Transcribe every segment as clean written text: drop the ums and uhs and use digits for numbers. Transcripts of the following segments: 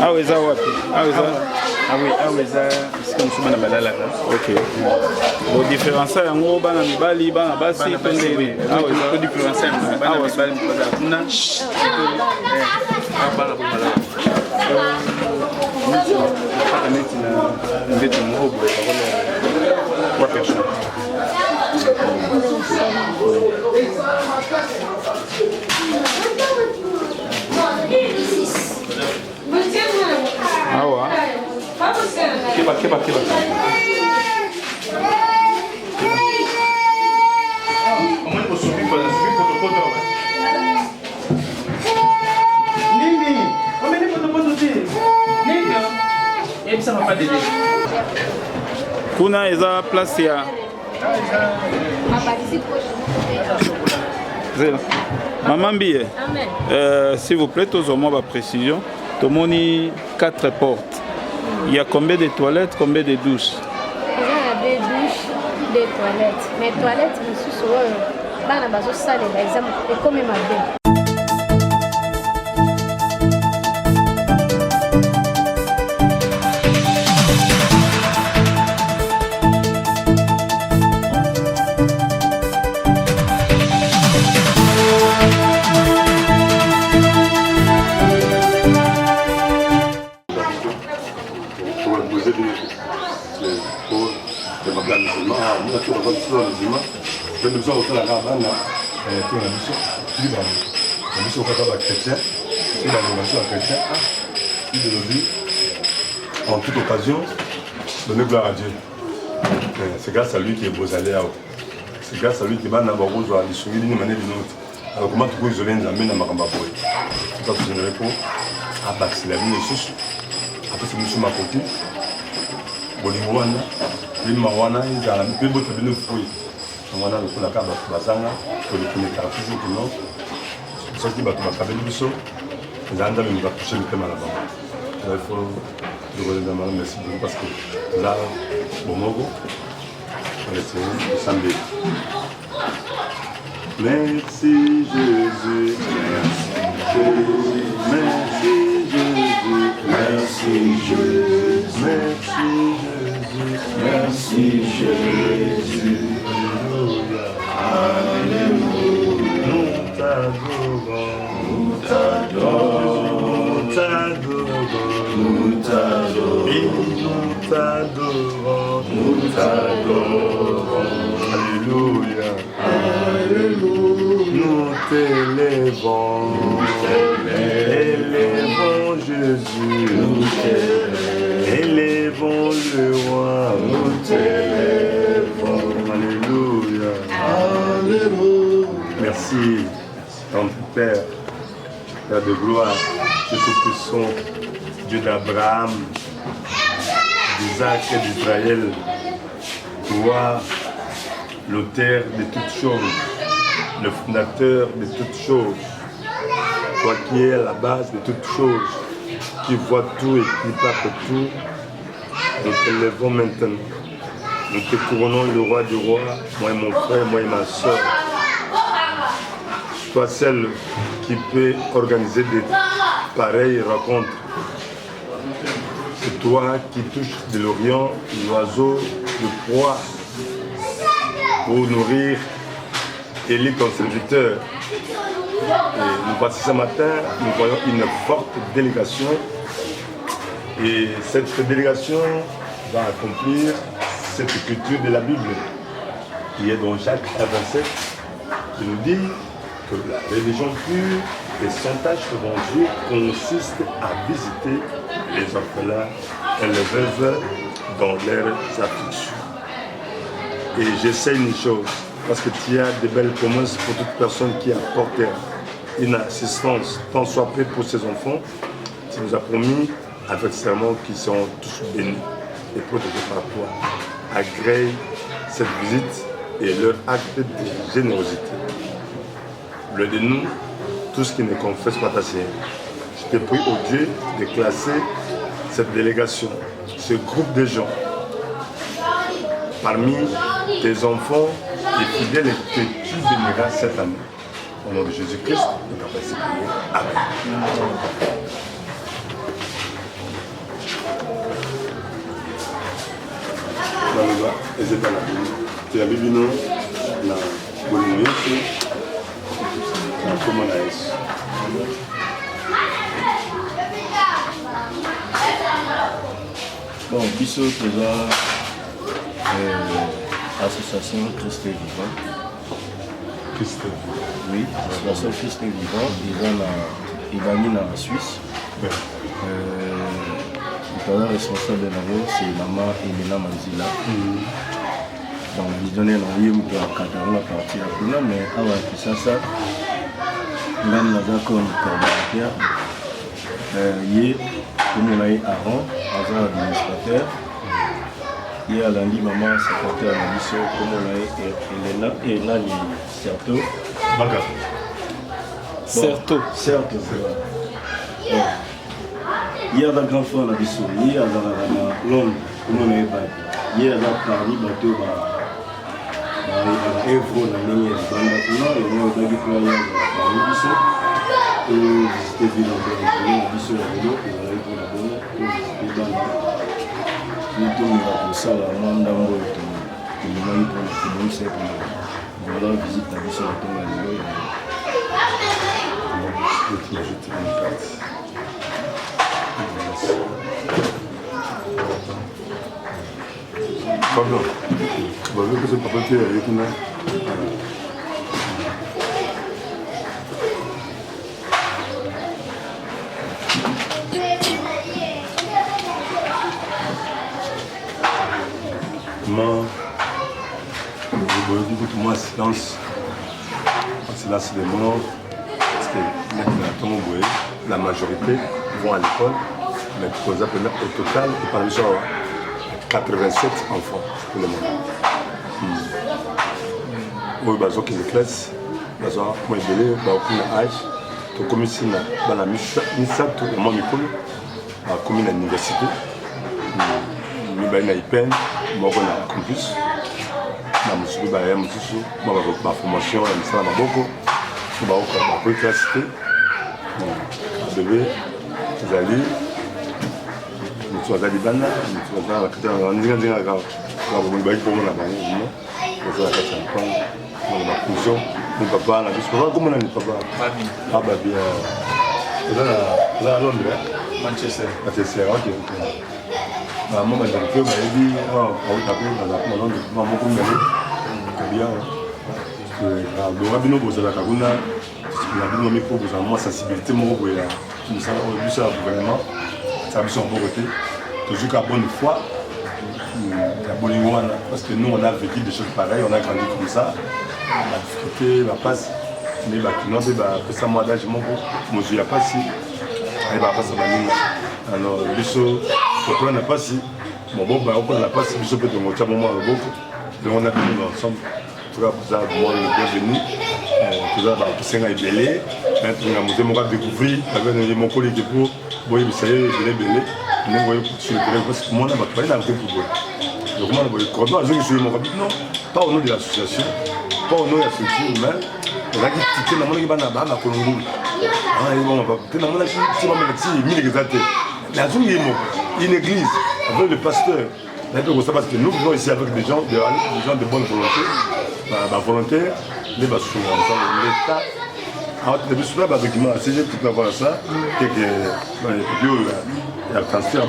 Ah oui, ça wapi. Ah oui, ça. Ah oui, ça c'est comme ça on a balala. OK. Bon différence en gros bana mibali bana basi oui. Ah oui, ça différence bana mibali kuna. Ah bana pour malala. Ndeto mhobo kwa personne. Ah ouais. Kiba. Comment on subit pour Nini, on met pour Nini. Et ça va pas d'aider. Kuna eza place ya Maman Bie, s'il vous plaît, tous au moins ma précision. Tout le monde 4 portes. Il y a combien de toilettes, combien de douches? Il y a 2 douches, 2 toilettes. Mais toilettes, je suis sur le salle, par exemple, et comme ma belle. En toute occasion, donner gloire à Dieu. C'est grâce à lui qui est beau aller. C'est grâce à lui qui va n'avoir besoin de sourire d'une manière ou d'une autre. Alors comment tu peux isoler une amène à Marambaboy? C'est pas que je ne réponds. Ah bah c'est la vie des sous. Après c'est monsieur Makoti. Bolingoana. Lui Mawana, il a un peu de temps de fruits. On a le coup de la carte de Bazanga. Pour le coup de la carte de non. C'est ça qui va te faire du saut. Les Andes nous va toucher le thème à la bas. Il faut je vous remercie merci beaucoup parce que là, bon mogo, on essaie de s'embêter. Merci Jésus, merci Jésus, merci Jésus, Alléluia, nous t'adorons, Alléluia, nous t'élèvons, élèvons Jésus, élèvons le roi, nous t'élèvons, Alléluia, merci, ton Père, Père de gloire, Dieu tout-puissant, Dieu d'Abraham, d'Isaac et d'Israël, toi, l'auteur de toutes choses, le fondateur de toutes choses, toi qui es à la base de toutes choses, qui vois tout et qui parle tout, nous te levons maintenant. Nous te couronnons le roi du roi, moi et mon frère, moi et ma soeur. Toi celle qui peut organiser des pareilles rencontres. C'est toi qui touches de l'Orient l'oiseau de proie pour nourrir Élie ton serviteur. Et nous passons ce matin, nous voyons une forte délégation et cette délégation va accomplir cette écriture de la Bible qui est dans Jacques 27 qui nous dit que la religion pure et sans tâche devant Dieu consiste à visiter les orphelins et les veuves dans leurs afflictions. Et j'essaie une chose, parce que tu as de belles promesses pour toute personne qui apporte une assistance, tant soit peu pour ses enfants. Tu nous as promis avec serment qu'ils seront tous bénis et protégés par toi. Agrée cette visite et leur acte de générosité. Le de nous, tout ce qui ne confesse pas ta Seigneur. Je te prie au Dieu de classer cette délégation, ce groupe de gens, parmi tes enfants et fidèles que tu béniras cette année. Au nom de Jésus-Christ, nous t'avons prié. Amen. ezeba na bino toyabi bino na bolingo nyonso na kombo na Yesu. Bon, biso toza association Christ Vivant. Christ. Oui, association Christ Vivant, ils ont mis en Suisse. Le responsable de la rue, c'est maman Elena Manzila. Donc, ils donnaient l'envie de la Catarina partir à Puna, mais avant que ça, même la d'accord de Corbatia, comme on a eu Aaron, agent administrateur, hier lundi, maman secrétaire de la mission, comme on a eu Elena et Nani Certo. Certo, c'est vrai. Hier, la grande fois, on a dit ça. Hier, dans Londres, comme on a eu hier, dans Paris, bateau, Evro, la ligne de Banda, et on a eu des players dans Paris, et visiter Ville en Berne, on a dit sur la vélo, et on a eu pour la bonne, et visiter Banda. Nous tournons pour ça, là, on a un d'ambo, et on a eu pour le monde, c'est pour voilà, visite la vie sur la tombe à vélo. Je vais ajouter une carte. Pardon. Vous voyez que ce papa qui est avec nous. Moi, silence. Silence des morts. Parce que la majorité vont à l'école. Mais au total, il parle de 87 enfants pour le moment. Oui, ils ont une classe, ils ont un âge, ils ont commis ici, ils ont mis ça, ils ont commis l'université, ils ont mis une campus, ils ont mis la formation, ils ont mis la classe, bébé, ils ont Mutuaza libana, mutuaza wakati wanzinga kwa mbali kwa mwana bani, mutuaza wakati mpanga, mwana kuzo, mpapa na biso kama na papa. Baba bia. Là Londres, Manchester, OK. Maman m'a dit que baby, au tapé dans la Londres, maman comme elle. Bien. Donc abino bozala kabuna, na bino miko bozala moi sensibilité mo boya. Nous ça au but ça gouvernement. Ça a son bon côté, toujours qu'à bonne foi, la Bolingouane, parce que nous on a vécu des choses pareilles, on a grandi comme ça, la difficulté, la passe, mais la finance, ça moi d'âge, mon Dieu, la passe, elle va passer à la alors, le biseau, le plan n'a pas si, mon bon, on n'a pas si, le biseau peut te montrer à un moment, donc on a venu ensemble, tout cas, vous avez bienvenue, tout ça, tout ça est belé, maintenant, on a découvert, avec mon collègue pour. Oui, vous savez, je l'ai belé, mais vous voyez sur le terrain, parce que moi, on a pas dans le football. Donc, moi, je suis mon rabbi, non, pas au nom de l'association, pas au nom de la structure humaine, on a dit que la monnaie est à Colombo. Une église, avec le pasteur, parce que nous vivons ici avec des gens de bonne volonté, volontaires, l'État. Alors, tu as vu cela, avec moi, si j'ai pu avoir ça, il y a le transfert,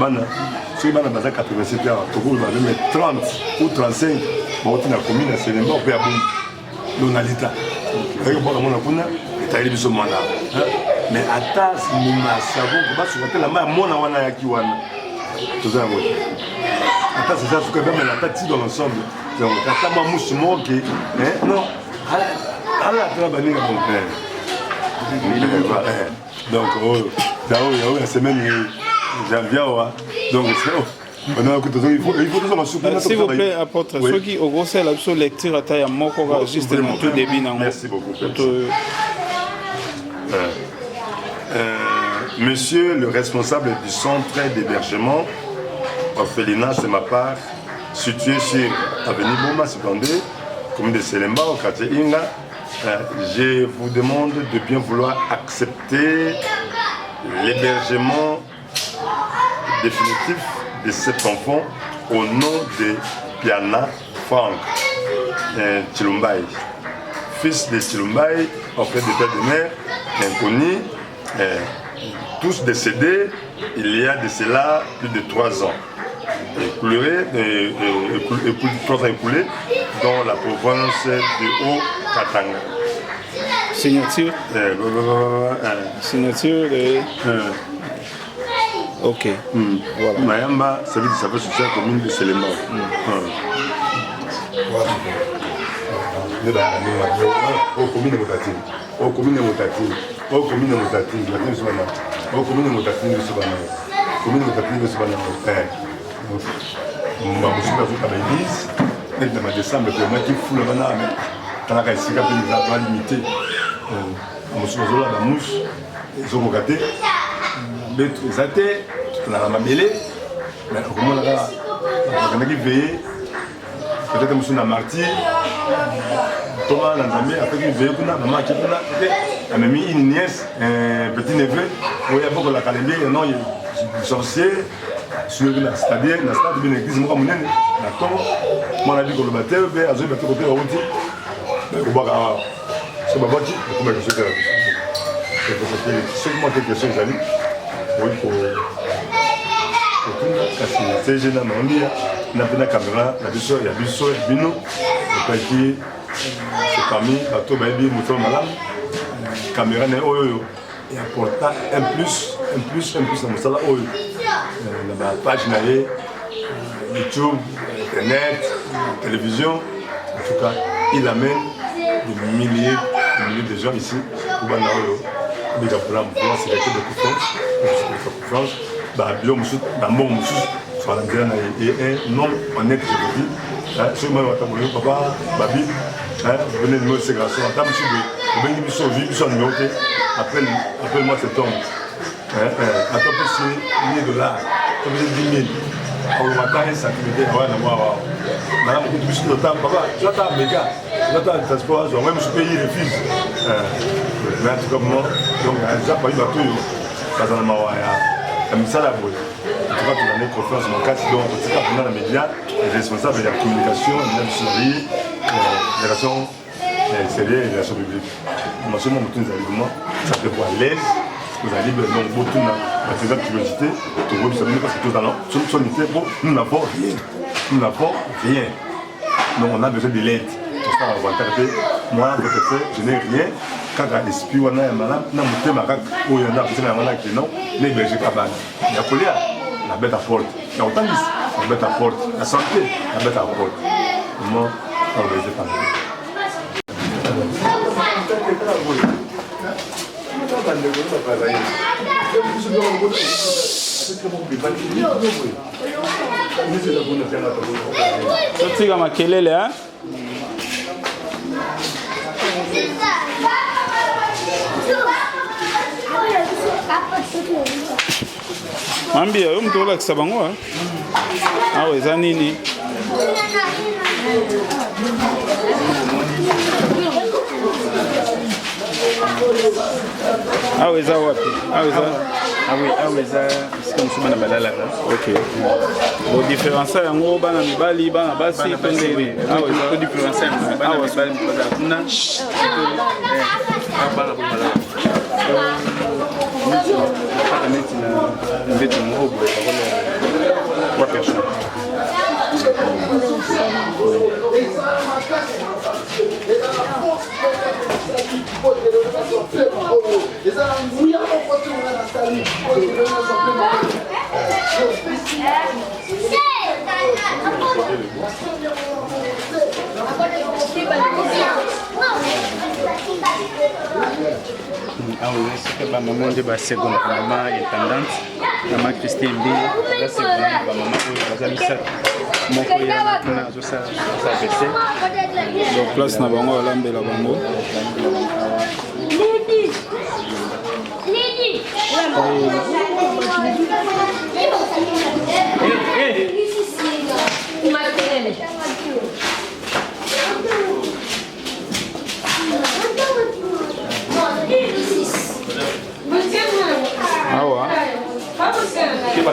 si on a 87 ans, on va mettre 30 ou 35, on va commune à Sénégal, on peut avoir l'État. Mais à ta, si nous savons, on va se mettre la main à mon awana yakiwana. Tout ça, oui. À ta, c'est ça, ce que même la tête dans l'ensemble. À ta, moi, mousse, moi, ok. Non, à la travail, mon père. Donc, c'est même janvier. Donc, s'il vous plaît, apôtre, ceux qui ont reçu la lecture à taille à moko, juste le tout début. Merci beaucoup. Monsieur le responsable du centre d'hébergement, orphelinat, c'est ma part, situé sur avenue Boma, Secondé, commune de Selemba, au quartier Inga. Je vous demande de bien vouloir accepter l'hébergement définitif de cet enfant au nom de Piana Franck Chilumbai, fils de Chilumbai, auprès de père de mère, inconnu, tous décédés il y a de cela plus de 3 ans. Écoulés dans la province de Haut-Katanga. Signature Signature de... Ok. Voilà. Mayamba, ça veut dire ça fait social commune de Séléma. Au commune de Motatine. Au commune de Motatine. Au commune de Motatine. Au commune de Motatine de Sobana. Commune de Motatine de Sobana. Je suis à l'église. Dans ma décembre, le premier qui fout le banane. Quand la caisse est limitée. Je suis à la mouche. Ils ont regardé. Les athées, on a mabélé. Mais comment on a veillé. Peut-être que je suis un martyr. Thomas Nandamé, après qu'il veille, maman qui a mis une nièce, un petit neveu. Il y a beaucoup de la calendrier, non, il y a des sorciers. C'est-à-dire, dans la stade de l'église, moi, on a dit que le baptême, il y a un côté de la route. C'est ma voiture, comment je suis là. C'est comment quelque chose, les amis. Oui, pour tout le monde, c'est jeune à Mambia, on a une caméra, il y a des choses, il y a des c'est parmi bateau baby moto malam caméra ne oyo et apporta un plus dans mosala oyo na ba page na YouTube, internet, télévision. En tout cas, il amène des milliers de gens ici pour bana oyo mais pour la c'est la de confiance ba bio musu ba mo musu sur la grande et un nom honnête je vous dis sur moi papa babi venez de nous ces garçons attends monsieur de venir sur vie sur numéro appelle-moi cet homme attends c'est $1000 comme j'ai 10 000 on va pas une activité voilà moi madame beaucoup plus de temps papa j'attends méga j'attends le transport je vais même payer les fils mais en tout cas moi donc déjà pas eu bateau ça dans ma waya ça la boîte. En tout cas, pour donner confiance dans le cas, donc, en tout cas, pendant les médias, les responsables de la communication, les relations extérieures et les relations publiques. Moi, seulement, ça peut être à l'aise, vous allez donc beaucoup de curiosité, vous savez parce que tout dans nous n'avons rien. Nous n'avons rien. Donc, on a besoin de l'aide. Pour ça, on va interpréter. Moi, je n'ai rien. Quand l'esprit on a un malade, on a monté ma cac où il y en a un malade qui non, les bergers cabanes. Il y a Polia, la bête à porte. Il y a autant la bête à porte. La santé, la bête à porte. Comment on va les épargner. Sotika makelele hein? Mambia, yo mtu olakisa bango awa eza nini? Awa eza wapi? Awa eza sika musuma na balalaka. Ok. Bo différence yango bana mibali bana basi pende. Awa eza ko différence yango bana mibali mpaka kuna. Bana bomala. Neti na ndeto mhobo kwa kesho. C'est que maman de la seconde maman est tendante, maman Christine B, la seconde maman où les ça mon frère a ça baissé. Donc place na bango à l'ambe la bango. Awa. Kiba.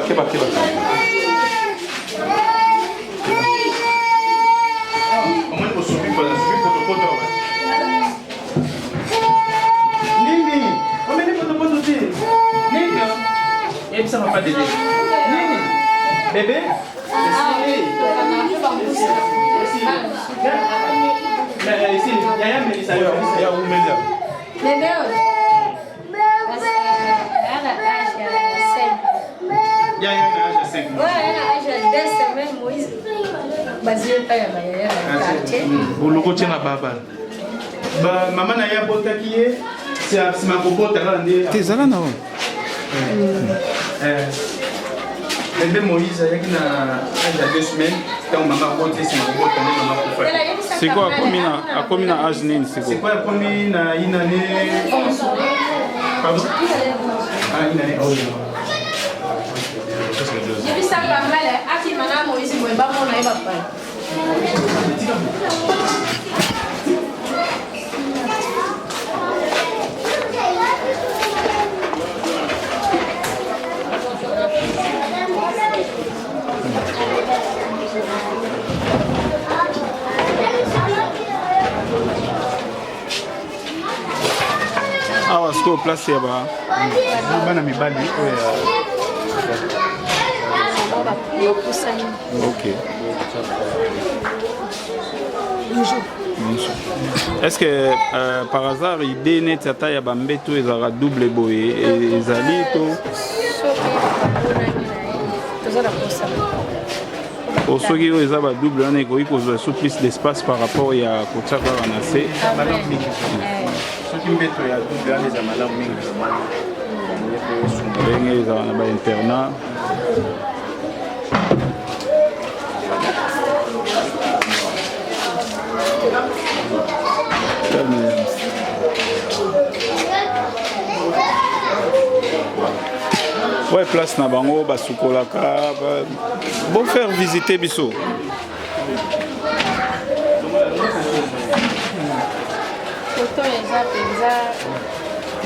Et puis ça va pas d'aider. Bébé? Ici, il y a un Mélissa. Il y a où Mélissa? Bébé, Il y a un âge de 5 mois. ouais, elle a 10 semaines, Moïse. Basile pas ya Boloko tient la baba. Maman n'a pas bota qui est. C'est ma bota là. T'es là non? Bébé Moïse, il y a 2 semaines. Quand maman bota, c'est ma bota, maman bota. C'est quoi à combien âge nini c'est quoi? C'est quoi combien une année? Pardon? Ah, une année. Oh, j'ai vu ça pas mal. Aki mana Moïse moi ba mon na ba pa. Ah, parce qu'au place c'est bas. bana mibali oya. Ok. Est-ce que par hasard idée net ata ya bambeto ezala double boye ezali to soki oyo eza ba double wana ekoki kozwa so plus d'espace par rapport ya kotia kaka na se soki mbeto ya double wana eza malamu mingi ndenge ezala na bainternat. Ouais, place na bango basukolaka bon faire visiter biso.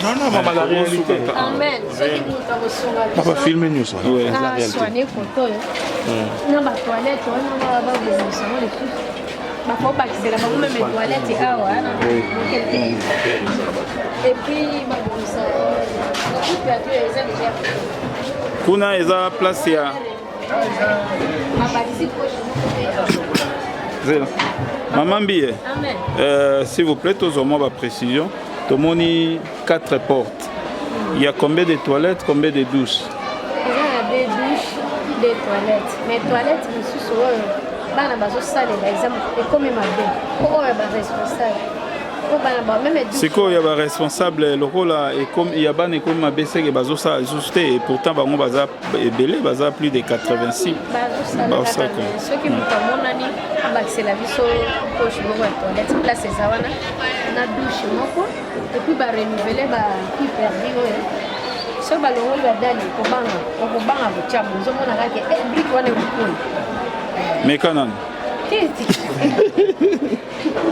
Non, maman, la réalité. Amen. Papa filme nous ça. Ouais, la réalité. Soigner photo. Non, ma toilette, on va avoir des émissions les plus. Ma faut pas que c'est la maman même toilette et ah ouais. Et puis ma bon ça. Tout peut être déjà. Kuna eza place ya Ma participe Zela. Maman Bie. Amen. S'il vous plaît, tous au moins précision. Tout le monde 4 portes. Il y a combien de toilettes, combien de douches? Il y a des douches, des toilettes. Mais toilettes, je suis sur bana bazo salle par exemple et comme ma belle. Pour être responsable. C'est quoi il y a responsable le rôle et comme il y a ban et comme ma BC que bazo ça ajusté et pourtant bango baza belé baza plus de 86. Bazo ça ceux qui me comme nani c'est la vie sur poche moko toilette place ezawana na douche moko et puis ba renouveler ba qui perdu so ba longo ba dali ko banga buchabu zo mona kake brick wana ukuni mais quand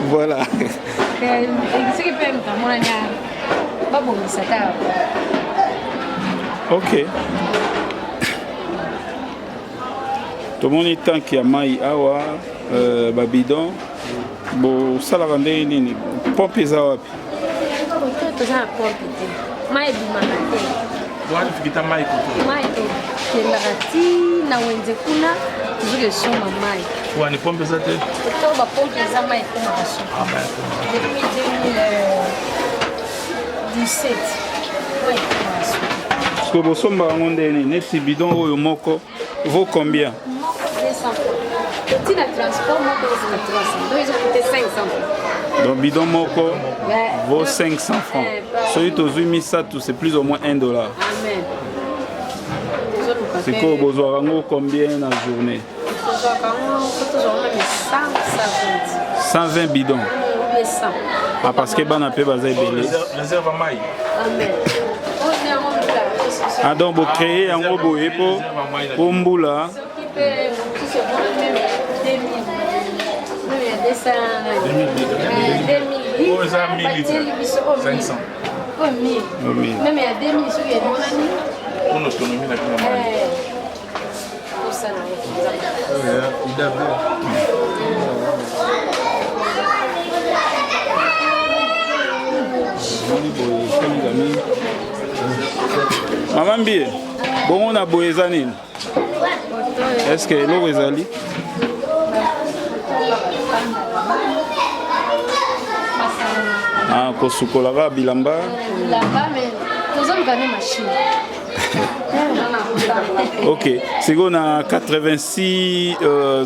voilà. Ok. Tout le monde est tant qu'il y a maï awa, babidon, bon ça la rende nini, pompe zawapi. Fikita mai kuto. Mai to kelati na wenze kuna zile soma mai. Wani pompe za te? To ba pompe za mai kuma baso. Ah ben. Depuis 2017. Oui, baso. Parce que vous sommes en ondene net bidon oyo moko vaut combien? Moko 200 francs. Petit na transport moko c'est 300. Donc ils ont coûté 500 francs. Donc bidon moko vaut 500 francs. Celui aux 800 c'est plus ou moins $1. Amen. C'est quoi besoin combien dans la journée? 120 bidons. Ah parce que ban appel bazay belé. Réserve à maï. Amen. Ah donc vous créez un robot pour mboula. Oh, ça 1000 litres. 500. Oh, 1000. Même il y a 2000 sur les monnaie. Pour l'autonomie, la climatique. Pour ça, Il a Maman Bie, Bon, on a Boezanine. Est-ce que l'eau est allée? Ah, Kosukolava, Bilamba. Bilamba, mais nous avons gagné machine. Ok, c'est qu'on a 86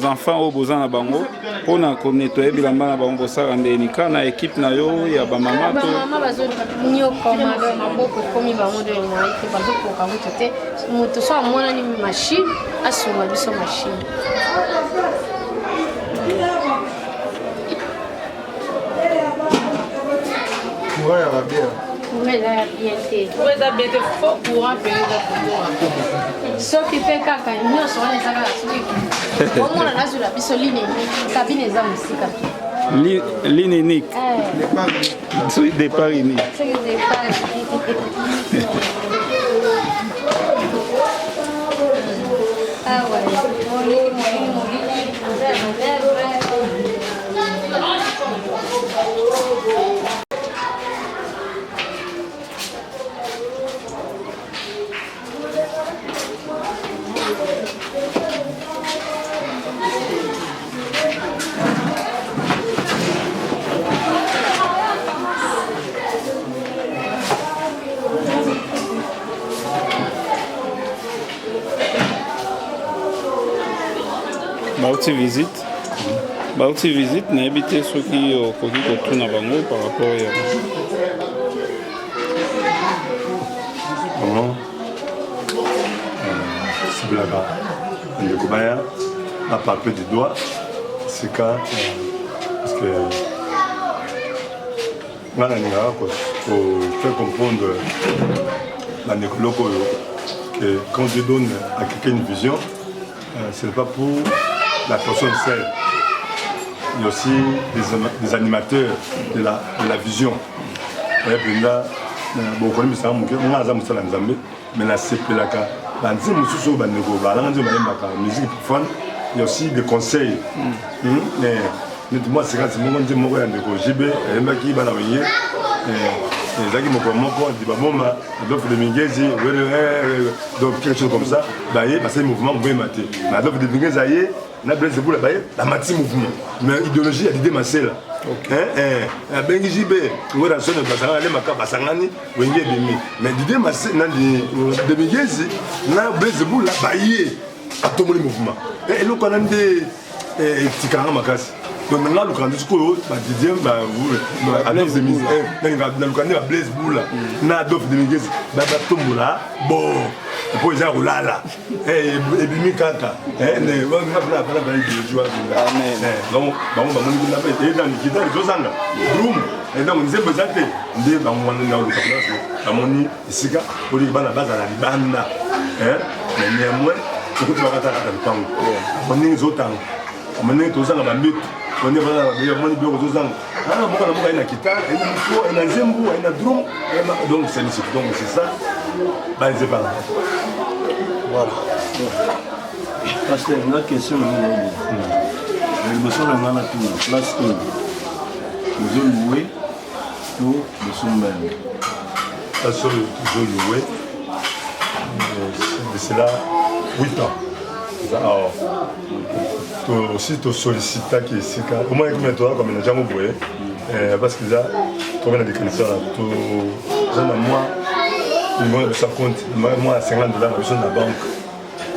enfants au besoin de Bango. On a nettoyé Bilamba na Bango ça rende nika na équipe na yo ya ba mama to. Mama bazo nyo koma do maboko komi bango do na équipe bazo ko ka mutote. Muto so amona ni machine asuma biso machine. Ouais, ça va bien. Ouais, là bien té. Ouais, ça bien faux courant payer ça pour So qui fait kaka nyo so na saka suki. Bongo na nazo la biso line cabine za musika. Ligne unique. Départ unique. C'est que départ. Ah ouais. Bauti visite. Bauti visite, n'a habité ceux qui ont tout na bango par rapport à. Comment c'est blaga. Le Kobaya a palpé du doigt. C'est quand parce que pour faire comprendre la nécrologue que quand je donne à quelqu'un une vision, ce n'est pas pour la personne seule. Il y a aussi des animateurs de la vision. Mais la CPLAK, musique profane, il y a aussi des conseils. Moi, c'est quand je dis que JB, donc quelque chose comme ça, c'est un mouvement qui maté. Mais alors de venir zaïe, na blaise boule la mati mouvement. Mais idéologie a l'idée massée là. Ben JB, on va sonner basanga les maka basangani, wenge bimi. Mais l'idée massée na de migezi, na blaise boule la baïe à tout le mouvement. Et le qu'on a des tikanga makasi. Donc là, le candidat bah Didier bah Adolphe de Mise dans le candidat Blaise Boula na Adolphe de Mise bah tombola bon pour les gens là et bimi kaka ne on va pas la de jouer donc bah on va monter la paix et dans le guitare deux ans room et donc on s'est besoin de bah on va dans le place à moni ici pour les bana base à la banda mais néanmoins tout va être à le temps on est autant on est tous en bambit. On est vraiment on est bureau deux ans. Ah non, pourquoi on a une guitare, une micro, une zembo, une drum, donc c'est ça. Bah c'est pas là. Voilà. Parce que la question est le son on a tout place tout. Nous avons loué tout le son même. Ça sur toujours loué. C'est là 8 ans. Alors, aussi tu sollicites qui est au moins combien de temps comme il n'a jamais oublié parce que là tu as des connaissances tu as moi il me ça compte moi $50 besoin de la banque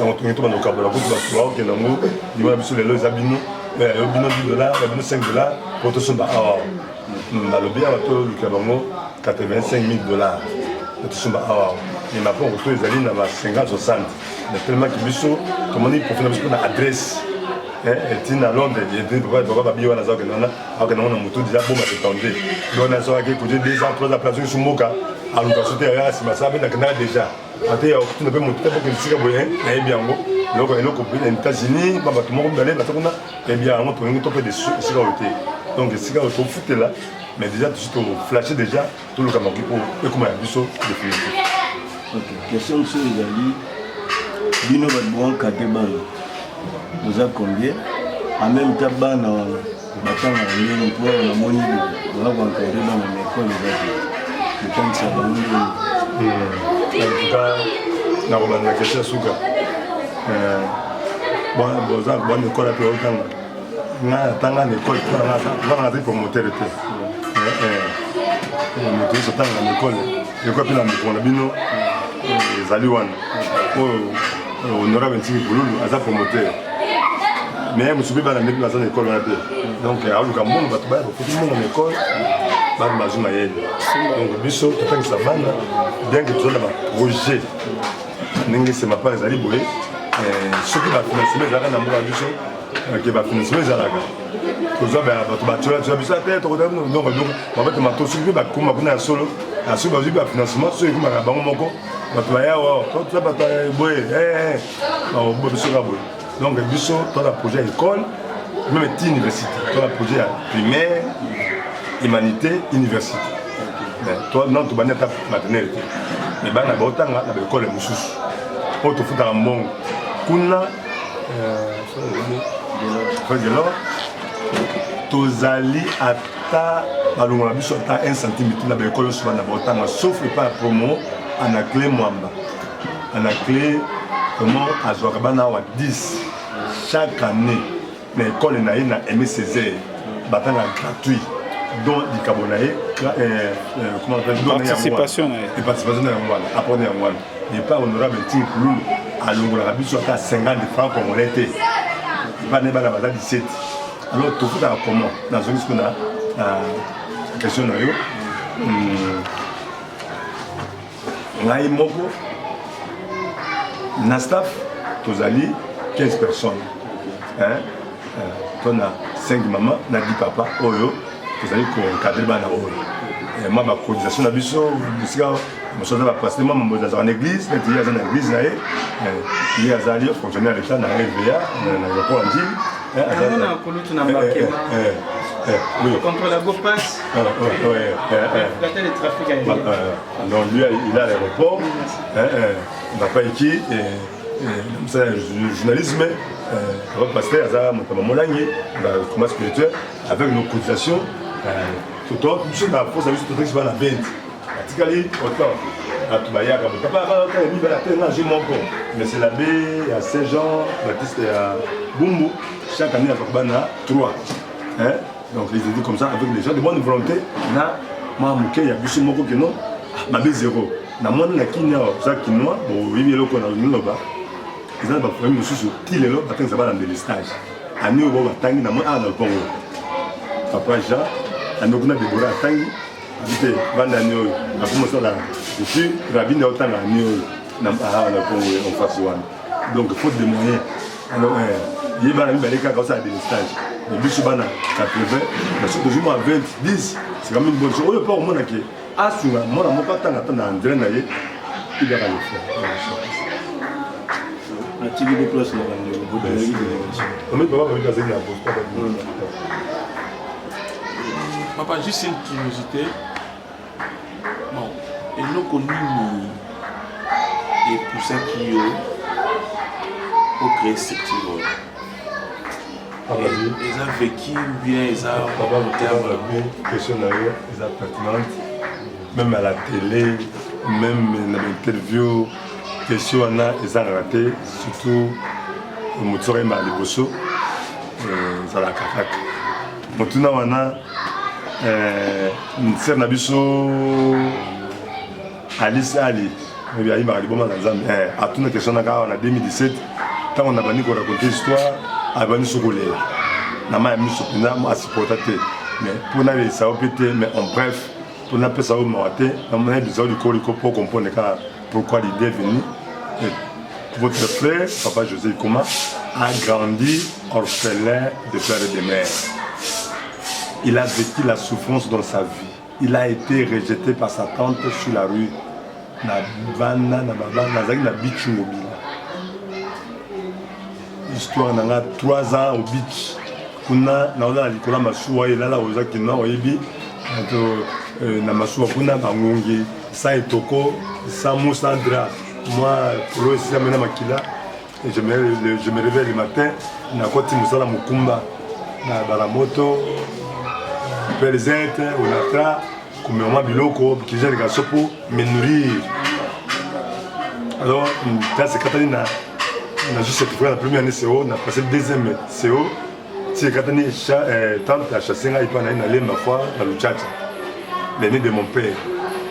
donc tu as le câble la route va voir que l'amour il va besoin les abino mais le bino $10 $5 pour tout ça dans le bien le cabango $85,000 tout ça et ma pour tous les alliés dans 50-60 mais tellement que biso comment dire pour faire une adresse et à Londres, il y a des gens qui ont été en train de se on a sorti des ans, 3 ans, place sur Moka, à l'occasion de la Simasa, mais déjà. Après, on a pu monter pour que le Syrien ait bien haut. Donc, on a compris les États-Unis, tout le monde allait, et bien, on a trouvé une topée de sécurité. Donc, les cigares sont foutés là, mais déjà, tout on flashé déjà tout le Cameroun pour comment il y a du saut définitif. Ok, question sur les alliés. Bino Badouan Kateban. Vous avez combien? En même temps, on a un emploi, on a mon niveau. On va encore dans l'école. Le temps que ça va nous. En tout cas, na question suka bon école pe otanga na tanga na école na na promoteur te moto so tanga na école pe na mikola bino ezali wana honorable Ntimi Bululu aza promoteur mais musubi bana nebi na école wana te donc aluka mbongo bato baya ko mbongo na école ba mazuma yele donc biso totangisa bana bien que tozala ba projet ndenge c'est ma part ezali boye soki bafinancement ezalaka na mboka biso ke bafinancement ezalaka tozwa bato batiola biso ate tokotaaobate mato soki mpe bakoma kuna ya solo soki bazwi bafinancement soki ekomaka bango moko bato bayawa totya bato boye biso ka boye donc biso toza projet ya école même ti université toza projet ya primaire humanité université non tobandi ata maternelle te mais bana baotanga na baekole mosusu oyo tofutaka mbongo kuna dès tozali ata balongo na biso ata 1 centime na baekole oso bana baotanga sauf epa ya promo anaclé mwamba anaclé comment azwaka bana awa 10 chaque année na ekole na ye na Aimé Césaire batanga gratuit donc likabo na ye comment on appelle participation et participation na yango wana apport na yango wana et pas honorable Ntimi Bululu alongolaka biso ata 50 francs congolais te bana bana baza 17 alors tofutaka comment nazongi siko na question na yo ngai moko na staff tozali 15 personnes tona 5 mama na 10 papa oyo tozali koencadre bana oyo mwa bacotisation na biso bisika mosoza bapaster mwa mambo azalaka na église neti ye aza na église na ye ye azali fonctionnaire ya l'état na RVA na aéroport ya njili kulutu na Makema contre la GoPass la de trafic aérien donc lui il a l'aéroport papa iki journalisme pasteur aza motama molangi combat spirituel avec nos cotisations toto biso na posa biso totangisi bana 20 atikali autant bato bayaka papa mibala te nga je moko mais c'est l'abbé ya Saint Jean Baptiste ya Bumbu chaque année azwaka bana 3 donc ils étaient comme ça avec les gens de bonne volonté na mwa moke ya biso moko keno mabe 0 na mwana na kini awa za kinois boyebi eloko na liloba eza na baproblème mosusu ti lelo batangisa bana ndelistage ani oyo bao batangi na mwa awa na lupango papa Jean ami kuna Debora atangi abi te banda ani oyo akomosala epuis rabine aotanga ani oyo na awa na lupango en face wana donc faute de moyens alors ye bana mibale kaka osala délistage mais biso bana 80 mais surtout toujours à 20 10 c'est quand même une bonne chose oyo mpo komona ke asunga mwana moko atanga ata na andre na ye ibaka le faire atiki place na bandeko bodalaki délégation papa bazali na poste papa juste une curiosité bon eloko nini epusaki yo ocréer structure oyo eza vécu ou bien eza question na yo eza pertinente même à la télé même na interview question wana ezalaka te surtout motu soki ayemba liboso ezalaka kaka motuna wana ser na biso Alice Ali ayembaka liboma na Nzambe atuna question naka awa na 2017 ntango na bandi koraconte histoire abandi sokolela na ma ya miso mpenza asupporta te mais mpona belisa yo mpe te mais en bref mpona apesa yo mawa te namona bisa yo likoliko mpo comprendre kaka pourquoi l'idée est venue. Votre frère, papa José Ikoma, a grandi orphelin de père et de mère. Il a vécu la souffrance dans sa vie. Il a été rejeté par sa tante sur la rue. Histoire n'a 3 ans au beach. Kuna na likola masuwa elala ozaki na oyebi na masuwa kuna bangongi sa etoko sa musandra moi pour eux c'est maintenant makila et je me réveille le matin na koti musala mukumba na balamoto pelzete onatra kumema biloko bikija likasopo me nourrir Alors, c'est quand on a juste cette fois la première année CO, on a passé le deuxième CO. C'est quand on est tante à chasser, il peut aller ma foi dans le tchatcha. L'aîné de mon père.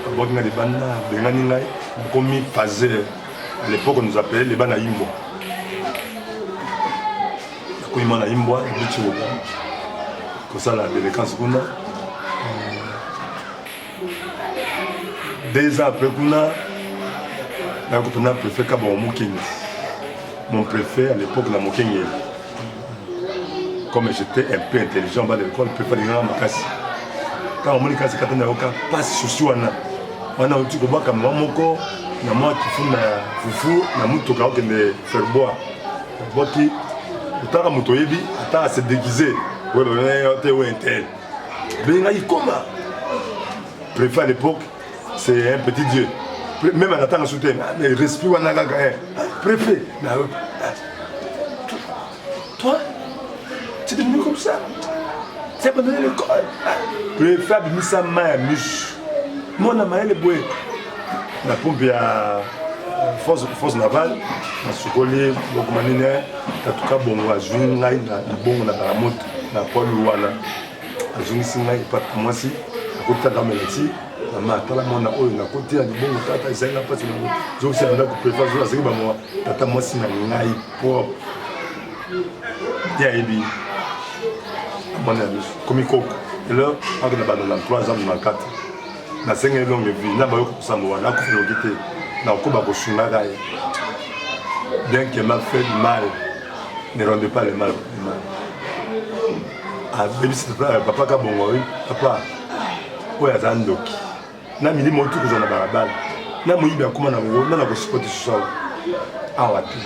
D'abord, il y a des bandes, des ganinaï, comme il faisait. À l'époque, on nous appelait les bandes à Imbo. Quand il y a Imbo, il y a des comme ça, la déléquence qu'on a. 2 ans après qu'on a un préfet qui a mon préfet à l'époque dans mon Kenya. Comme j'étais un peu intelligent dans l'école, le préfet de ma casse. Quand on m'a dit que c'est quand on a passe sur on a dit que comme moi mon corps, na moi qui font na fufu, na muto ka que ne faire boire. Boti, utaka muto yebi, ata se déguiser. Ouais, ouais, ouais, tel. Ben il comment? Préfet à l'époque, c'est un petit dieu. Même en attendant soutien, mais respire on a gagné. Préfet, toi, tu es devenu comme ça. Tu as abandonné l'école. Préfet a mis sa main à miche. Moi, on a maillé les bouées. La pompe à force navale, on a soucolé, beaucoup de manières. En tout cas, bon, on a joué une laïne, on a la moto, on a pas le ouana. On a joué une laïne, pas de moi si. On a côté dans mes métiers. On a tala mona oyo na côté ya libongo tata ezanga pasi na zo se banda ko préfère zo azeki ba moi tata moi si na ngai propre ya ebi mona biso komi koko et là on a ba dans 3 ans dans 4 na 5 ans longue vie na ba ko sambo na ko filo na ko ba ko sunga gaye bien que m'a fait mal ne rendez pas le mal ah baby c'est papa ka bongo papa oya zandoki na mili motu ko zona barabara na moyibi akoma na ngo na ko supporter so awa te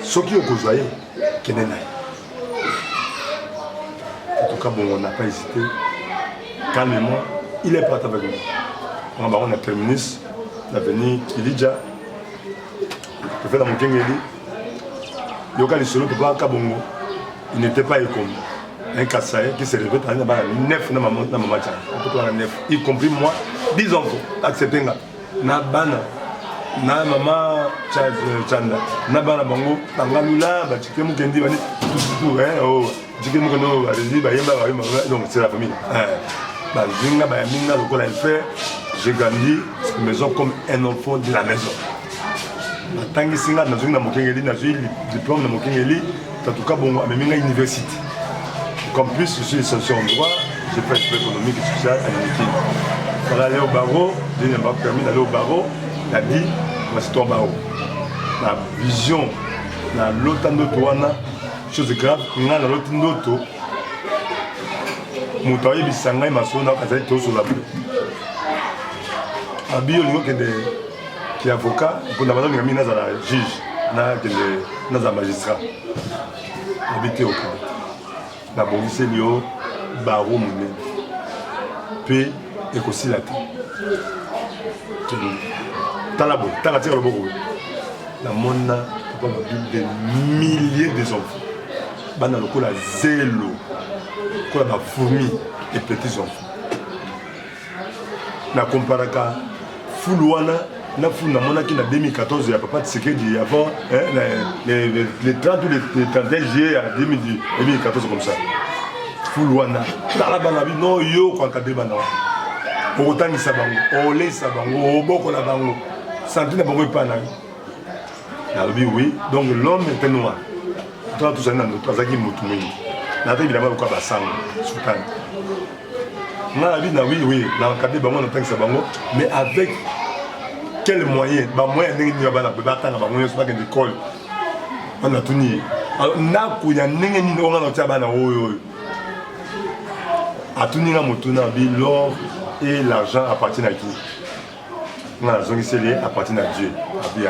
soki okozwa ye kenena en tout cas bon on n'a pas hésité calmement il est parti avec nous on a terminé l'avenir Kilija le fait dans mon kengeli yoka li solo papa kabongo il n'était pas école un Kassaï qui se réveille dans 9 na maman y compris moi 10 enfants accepté na bana na maman chanda na bana bango bangalula ba tikemu kendi bani tout hein oh tikemu kono ba rezi ba yemba donc c'est la famille ba zinga ba minga lokola fait j'ai grandi maison comme un enfant de la maison tangi singa na zunga mokengeli na zui diplôme na mokengeli en tout cas bon à minga université. Comme plus, je suis licencié en droit, j'ai fait un peu économique et social à l'UNIKI. Pour aller au barreau, je n'ai pas permis d'aller au barreau, il a dit, c'est ton barreau. La vision, la l'autre noto, chose grave, on a l'autre noto. Mon travail, c'est que je suis tout sur la pluie. À bio, qui est avocat, pour d'abord, il y a un juge, un magistrat. Habité au Québec. La police est liée barreau monnaie. Puis, et aussi la terre. Talabo, talatir le bourreau. La mona, des milliers d'enfants. Bana le la zélo, la fourmi et petits enfants. Na comparaka foulouana. Na funa mona qui en 2014 il n'y a pas de secret avant les 30 ou les 31 juillet à 2014 comme ça. Foulouana. Talabana non yo quand tu débana. Autant ni sabango, olé sabango, oboko la bango. Santé na bango pas na. Oui, donc l'homme était noir. Toi tout ça na nous trois aki mutumini. Na évidemment quoi basang sultan. Na vie na oui, na cadre bango na tangi sabango mais avec quel moyen ba moyen ndenge ni bana ba tanga ba moyen so ba ke l'école on a tout ni na ku ya ndenge ni on a tia bana oyo a tout ni na motuna bi l'or et l'argent appartiennent à qui on a zone c'est lié appartient à Dieu abi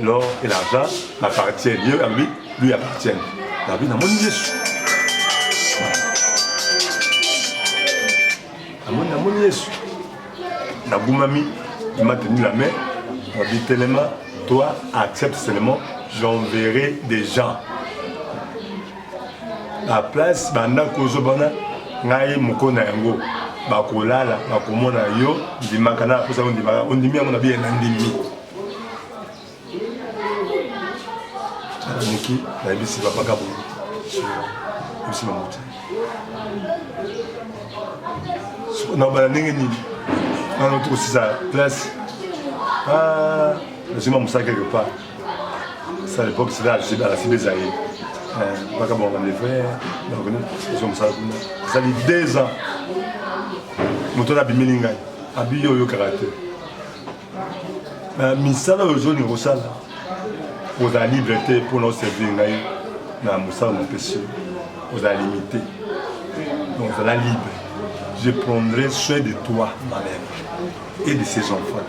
l'or et l'argent appartiennent lui appartient abi na moni Yesu na moni Yesu na gumami. Il m'a tenu la main, il m'a dit tellement, toi accepte seulement, j'enverrai des gens. La place, banda kozobana, ngai moko na yango, bakolala, bakomona yo, ndimakana, pour ça on dit, on dit, on a bien un ndimi. moki nayebisi bapaka boye yebisi mamuta na bana ndenge nini wana tokosisa place nazima mosala quelque part ça à l'époque c'est là à la cible Zaïre baka bon on est frère donc nous mosala kuna ça dit 2 ans moto na bimeli ngai abi oyo karaté misala oyo zoni kosala ozala liberté pour nous servir ngai na mosala mopesi ozala limité donc ozala libre. Je prendrai soin de toi, ma mère, et de ses enfants.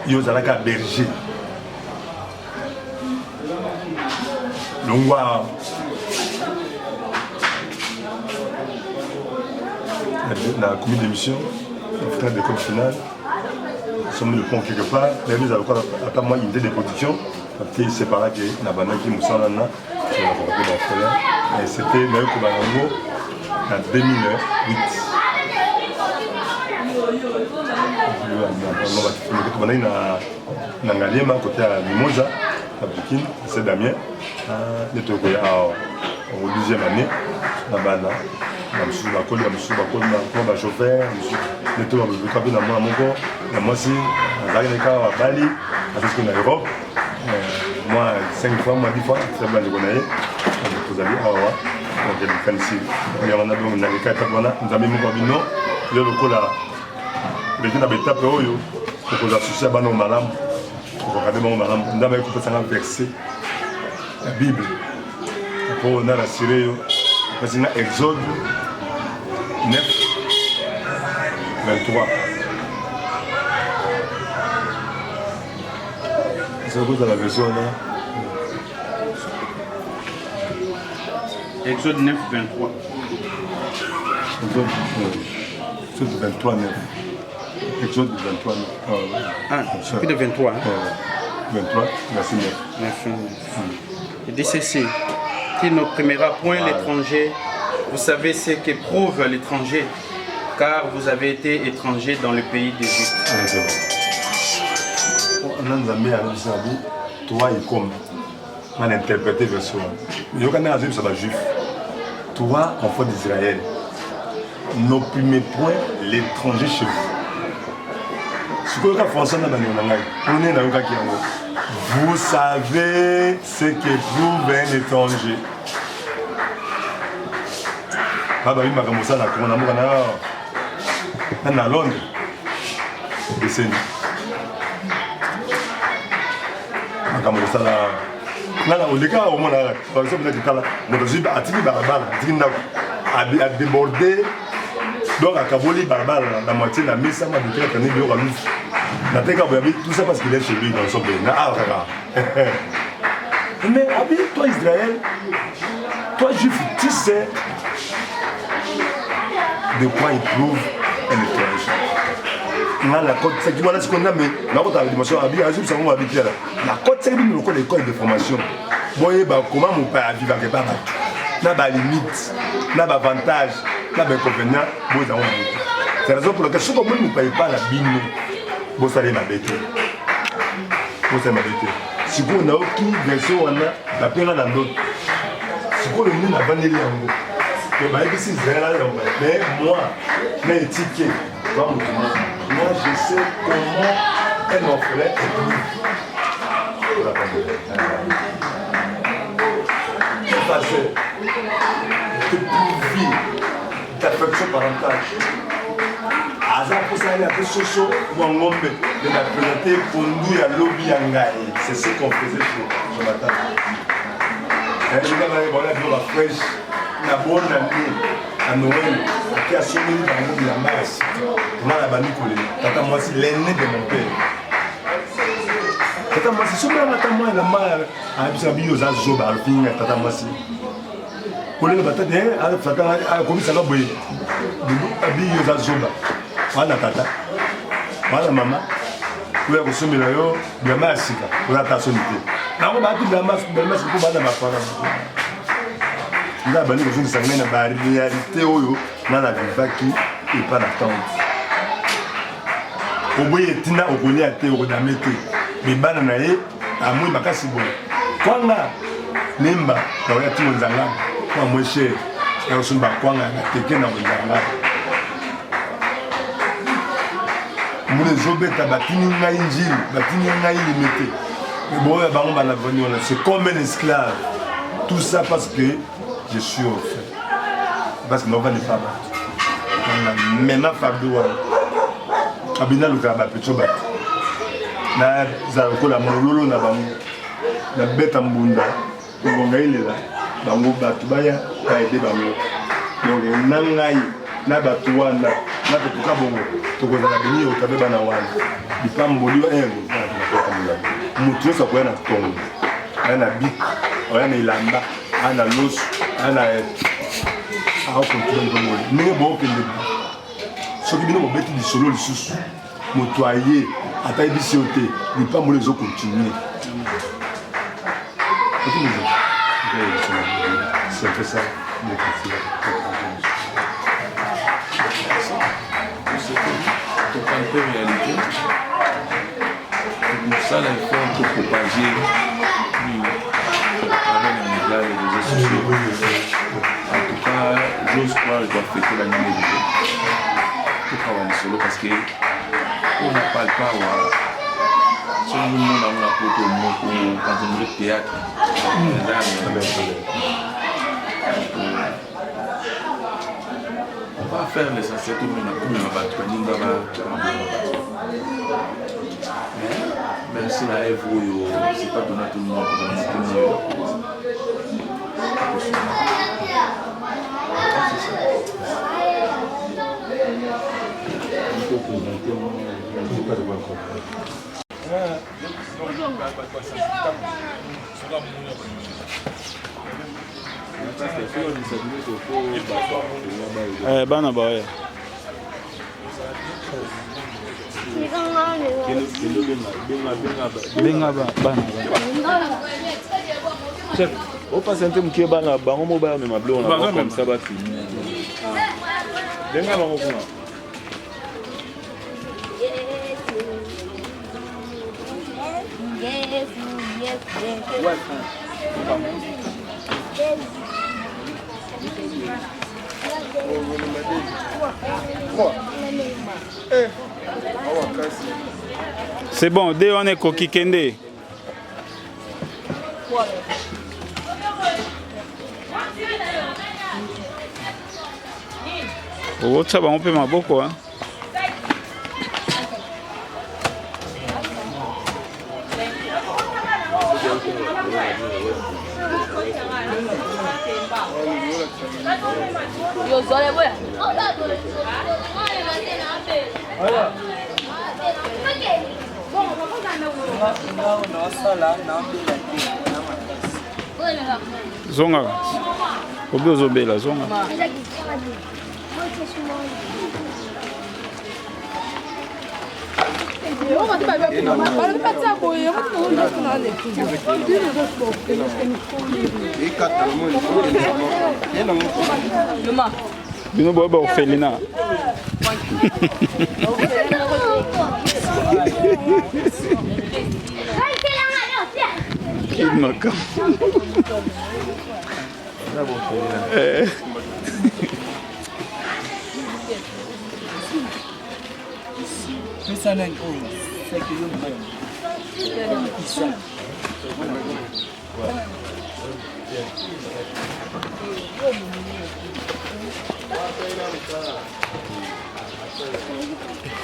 Yozalaka berger. Longwa. La commis d'émission, le frère de l'école finale, nous sommes le pont quelque part, mais nous avons encore moi une idée de production, parce que c'est par là que Nabana qui nous sent là, et c'était le Kubanango en 2008. na ngaliema côté à Mimosa à Burkina c'est Damien le toko ya en 12e année na bana na msu ba koli na chauffeur le toko ba kapi na moi moko na moi si na ka Bali parce que na Europe moi 5 fois moi 10 fois c'est bien de connaître vous allez awa donc le kanisi ya wana donc na ka tabana nzambe moko bino le lokola mais na betape oyo pour associer bana au malamu pour regarder mon malamu ndama ko pesa na verset la Bible pour na la siré parce que Exode 9 23 c'est quoi la version là Exode 9 23 Exode 23 9 Exode 23. Plus de 23. 23, verset 9. Il dit ceci, qu'il n'opprimera point l'étranger. Vous savez ce qu'éprouve l'étranger, car vous avez été étranger dans le pays d'Égypte. Toi, il comme on a interprété verset 1. Mais quand on a dit ça va juif. Toi, enfant d'Israël, n'opprimez point l'étranger chez vous. Vous savez ce qu'éprouve un étranger. À Londres, donc à Kaboli, Barbara, la moitié de la mise, ça m'a dit que tout ça parce qu'il est chez lui dans son pays. Mais toi Israël, toi juif, tu sais de quoi il prouve un étranger. La côte, c'est ce qu'on a, mais la côte a dimension à bien, la côte, c'est l'école de formation. Comment mon père vit avec Barbara? N'a pas limite, n'a pas avantage, n'a pas inconvénient, c'est la raison pour laquelle si on ne paye pas la bine, vous allez m'habiter. Vous allez m'habiter. Si vous n'avez aucune version, on a la peine dans l'autre. Si vous n'avez pas de vanille, mais moi, mes tickets, moi je sais comment elle m'offrait. Parce que pour vivre d'affection parentale, c'est ce qu'on faisait chez Jonathan. La bonne année à Noël, qui a soumis dans la masse, tata moi c'est l'aîné de mon père. Tata moi c'est soumis à la mère, à Abissabi aux Azos, à Alpine, tata moi c'est. Pour les batailles, à comme ça va bouillir. Abi aux Azos. Wana tata, wana mama, vous avez consommé là, bien massif, vous avez tasonné. Là, on va dire bien massif pour bana ma parole. Nous avons besoin de s'amener dans la réalité où on a la vivaki et pas l'attente. Au bout de tina, au bout de tina, au bout de tina, mais bananaye, à moi, ma casse bon. Quand là, Nimba, na waya timu nzanga, kwa mweshe, ya usumba kwanga, na teke na nzanga. Mune zobeta batini ngai njili, batini ngai limité. Mais bon, c'est comme un esclave. Tout ça parce que je suis offert. Parce que nous avons des femmes. Même Fabio, Abina Lukaba Pechoba. Na Zakola Mololo na Bango. Na Beta Mbunda. Bongaïla. Bango Batubaya, Kaede Bango. Donc, Nangai, Nabatuana, Nabatuka Bongo. Tokoza na Bini Otabeba na Wan. Bipam Bolio Emo. Mutu ça quoi na tongo ana bik ana ilamba ana los ana a continuer comme mais bon que ce qui bino beti di solo lisusu mutu aye ata bisiote ni pas mo les autres continuer c'est un peu ça le question c'est un peu réalité. Pour ça, il faut un peu propager avec les médias et les réseaux sociaux. En tout cas, j'ose croire que je dois fêter la nuit des jours pour travailler solo parce qu'on n'a pas le pas. Si nous avons un apôtre quand on est théâtre, on va faire l'essentiel, tout le monde a comme un bateau. Même si la Evo, c'est pas donné à tout le monde pour donner tout le monde. Bana boya. Benga bana. Chef, on passe un peu mouké bana, bango mobile mais ma bleu on a pas comme ça bati. Benga bango kuna. C'est bon, dès on est Koki Kende. Oh, ça va, on peut m'avoir beaucoup, hein. Zonga. Obi ozobela zonga. Bino boba ofelina. Kid makam.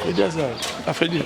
Ejasa, afedi.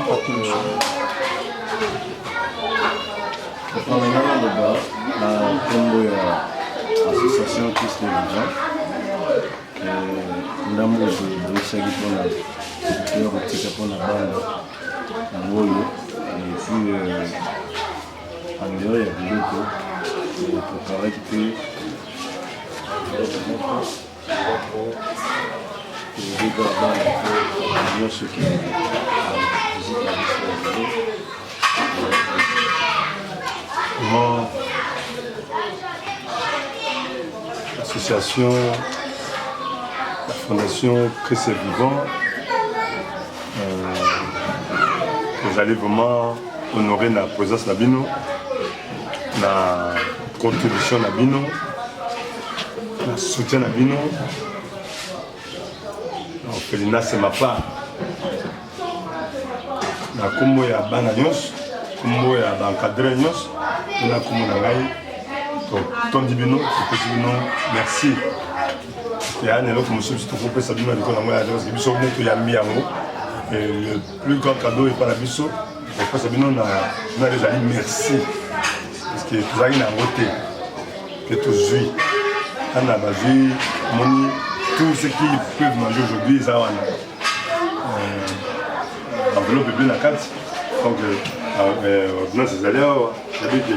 La combo l'association Christ les Vivants. Nous avons réussi pour la bande et puis en dehors il y a pour caractériser ceux qui visitent la l'association, la fondation Christ est vivant, vous allez vraiment honorer la présence de Bino, la contribution de Bino, le soutien de Bino. Felina c'est ma part. Na kombo ya bana nyos, kombo ya encadré nyos, na kombo na ngai. Ton dibino, c'est bino, merci. Et à l'époque, monsieur, je te propose ça bino avec la moya parce que biso net ya miango. Et le plus grand cadeau est pas la biso. Parce que bino na les amis merci. Parce que tout ça il a voté. Que tout jouit. Ana bazi moni tout ce qu'ils peuvent manger aujourd'hui, ils ont enveloppe bien la carte. Donc, ordonnance, c'est allé, j'avais que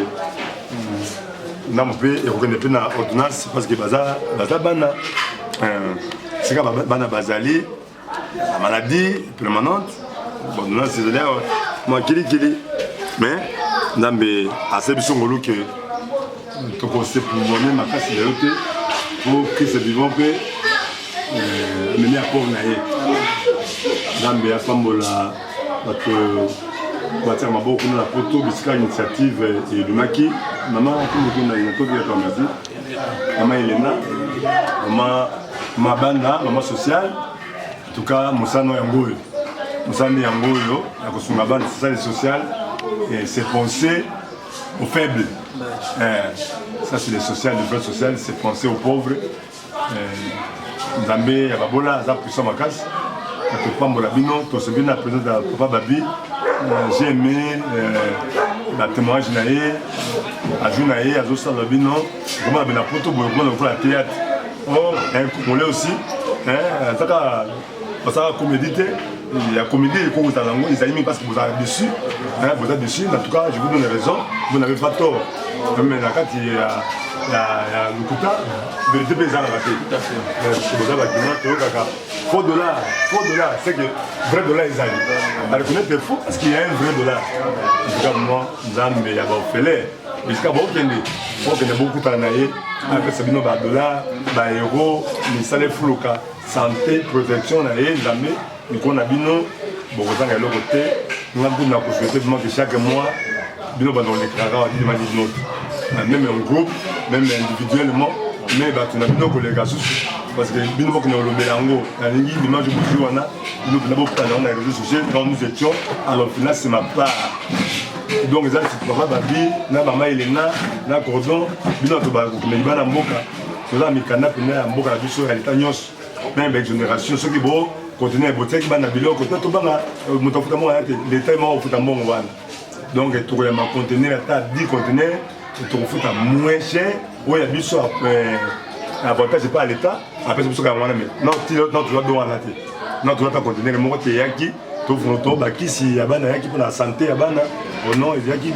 nous avons fait l'ordonnance parce que Baza Bana, c'est quand Bana Bazali, la maladie permanente, l'ordonnance, c'est allé, moi, Kili. Mais, nous avons assez de choses que tu conseilles pour moi-même, ma casse de l'autre, pour que ce vivant peut. Meni apport na ye Nzambe afambola bato batia maboko na poto bisika initiative elumaki mama akomokenda inakoki ya kamasi mama Elena mama Mabanda mama social en tout cas musano yango oyo musano yango oyo ya kosunga bana social et social et c'est penser aux faibles ça c'est le social le vrai social c'est penser aux pauvres Nzambe ya babola aza puissant makasi atopambola bino tosebi na présence ya papa Babi j'ai aimé la témoignage na ye aju na ye azosala bino komona bena poto boye komona lokola théâtre un congolais aussi azaka basala comédie te la comédie ekokota nango ezali mingi parce que vous êtes dessus en tout cas je vous donne raison vous n'avez pas tort mais na kati ya lokuta vérité mpe ezalaka te boza bakima toyokaka faux dollar c'est que vrai dollar ezali bareconnaître faux parce qu'il y a un vrai dollar en tout cas moi nzambe ya baofele esika bokende bokutana na ye apesa bino badollar baeuro misala efuluka santé protection na ye nzambe likolo na bino bokozanga eloko te nga mpe na kosouhaite vraiment que chaque mois bino bandokolekaka wadimani note même en groupe, même individuellement, mais tu n'as pas de collègues parce que bino boko na lobelango na lingi l'image de Joana nous n'avons pas dans les réseaux sociaux quand nous étions alors là c'est ma part donc ça c'est papa Babi na maman Elena na cordon bino to ba ko meba na mboka to la mikana pena ya mboka biso ya leta nyos même avec génération ceux qui bo contenir botek bana biloko to banga motofuta mo ya leta mo futa mbongo wana donc tout le monde contenir ta 10 conteneurs tu refais moins cher ou il y a du soit avantage pas à l'état après c'est pour ça qu'on a mais non tu dois donner la tête non tu dois pas contenir le mot qui est qui tu vois ton baki si ya bana qui pour la santé ya bana oh non il y a qui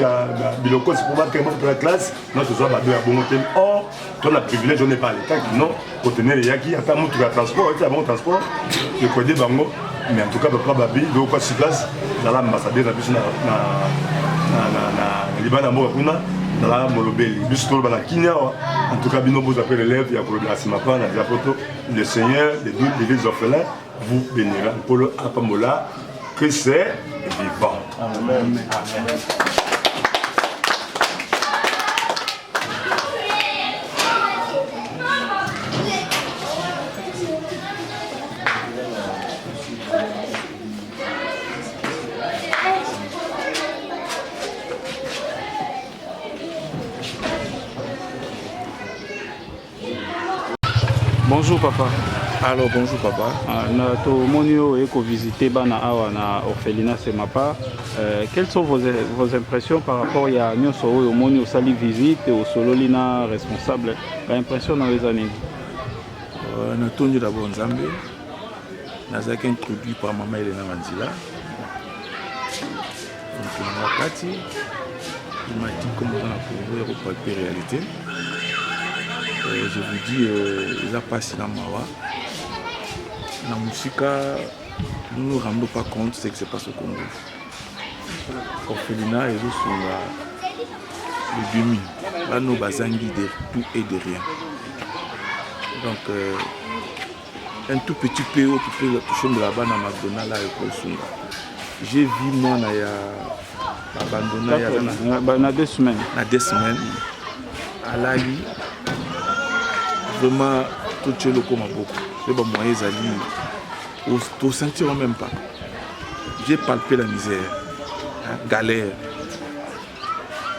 biloko c'est pour battre pour la classe non tu dois pas de bon thème oh toi la privilège on n'est pas l'état non contenir il y a qui attends mon transport il y a bon transport je connais bango mais en tout cas papa Babi donc quoi sur place dans l'ambassadeur na Liban amour kuna dans la molobeli biso to bana kinya en tout cas bino vous appelez l'élève ya ko la simapa na photo le Seigneur les orphelins vous bénira pour le apambola que c'est vivant amen. Bonjour papa. Alors bonjour papa. Na to monio eko visiter bana awa na orphelinat Semapa. Quelles sont vos impressions par rapport à nyonso oyo monio sali visite au sololina responsable ba impression na wezani? Na tongi d'abord Nzambe. Nazaki introduit par maman Elena Mandila. Donc wakati il m'a dit comment on a pour palper réalité. Je vous dis ils a passé dans Mawa. Dans la musique, nous ne nous rendons pas compte de ce qui se passe au Congo. Orphelinat est sur le demi. Là, nous basons de tout et de rien. Donc, un tout petit peu occupé de toucher de là-bas dans McDonald's là, j'ai vu moi abandonné il y a 2 semaines. Il y a 2 semaines. À l'Ali, vraiment, tout est le comme beaucoup. C'est bon, moi, les alliés, au sentir même pas. J'ai palpé la misère, galère.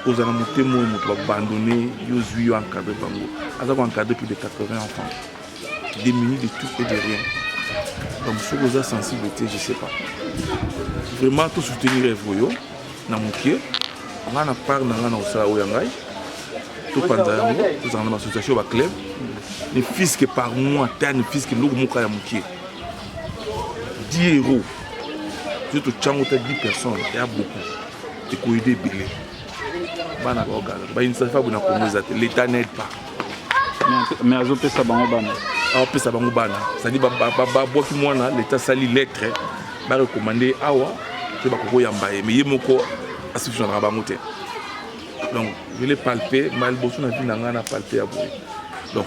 Aux alentours, moi, je suis abandonné, je suis encadré. Je suis encadré plus de 80 enfants, démunis de tout et de rien. Donc, sur vos sensibilités, je ne sais pas. Vraiment, tout soutenir les voyous, dans mon pied, on a part dans la tout pendant tout dans l'association club. Les fils qui par mois, les fils qui nous ont 10 euros. Surtout quand on a 10 personnes, il y a beaucoup. Il faut aider les billets. L'État n'aide pas. Mais ils ont fait ça dans c'est-à-dire que l'État sali lettre, il va recommander Awa, mais il y a suffisamment de donc, je l'ai palpé, mais le bosso n'a palpé à bout. Donc,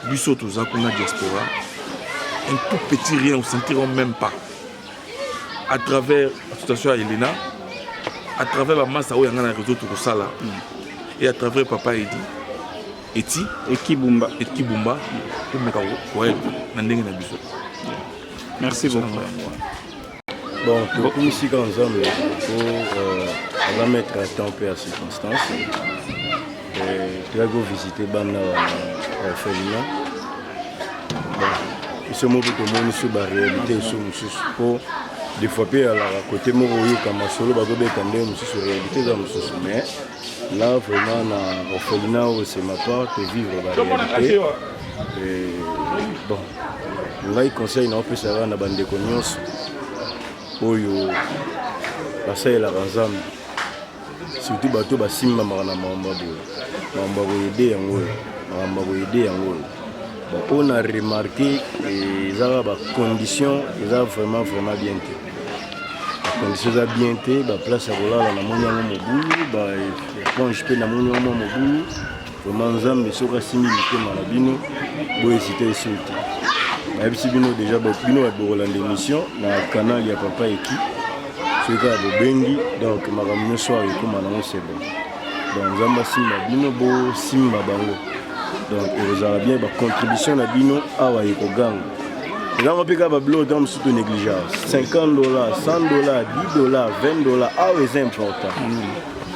Bissot aux Akuna diaspora, un tout petit rien, on ne sentiront même pas. À travers l'association à Elena, à travers la masse où il y a un réseau de Sala, et à travers Papa Edi, Eti, et Kibumba, pour me faire merci beaucoup. Bon, tout ici ensemble pour mettre un temps peu à circonstance. Tu vas visiter Bana Orphelinat. Ils sont morts pour moi sur la réalité pour des fois à la côté moi comme solo bago bekande sur réalité dans mais là vraiment na Orphelinat c'est ma part de vivre la réalité. Bon, là il conseille non plus ça na bande connaissance. Oyo basalelaka nzambe surtout bato basimbamaka na makambo koyede yango oyo on a remarqué ezaka bacondition eza vraiment bien te bacondition eza bien te baplace ya kolala namoni yango mobulu baéponge mpe namoni yango mobulu vraiment nzambe soki asimbi mitema na bino boyesite eso te nayebisi bino déjà bino bakolanda émission na canal ya Papa Eki soki kaka bobengi donc makambo nyonso awa ekoma nango c'est bon donc nzambe asimba bino bosimba bango donc ekozala bien bacontribution na bino awa ekoganga ezanga mpe kaka babilo ota mosusu to négligence $50 $100 $10 $20 awa eza important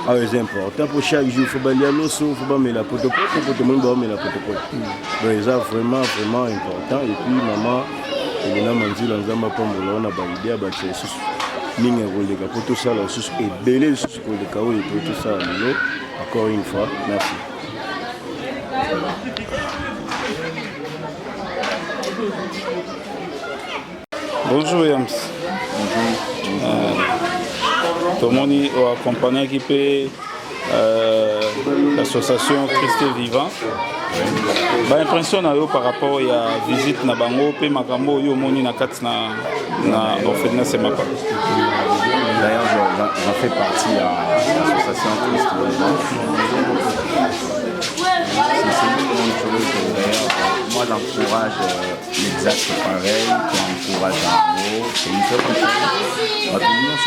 c'est important pour chaque jour. Il faut balayer l'eau, il faut mettre la pote pour tout le monde mettre la pote. Donc c'est vraiment important. Et puis maman, elle a mangé l'ensemble pour me on a validé à bâtir sous ligne roulée pour tout ça là sous et belé sous pour le chaos et pour tout ça là. Encore une fois, merci. Bonjour Yams. Tout le monde est accompagné qui peut l'association Christ Vivant. Bah impression par rapport à la visite na bango pe makambo yo moni na kati na orphelinat Semapa. D'ailleurs j'en fais partie à l'association Christ Vivant. Moi j'encourage l'exact pareil, qui encourage en gros, c'est une seule chose. Nous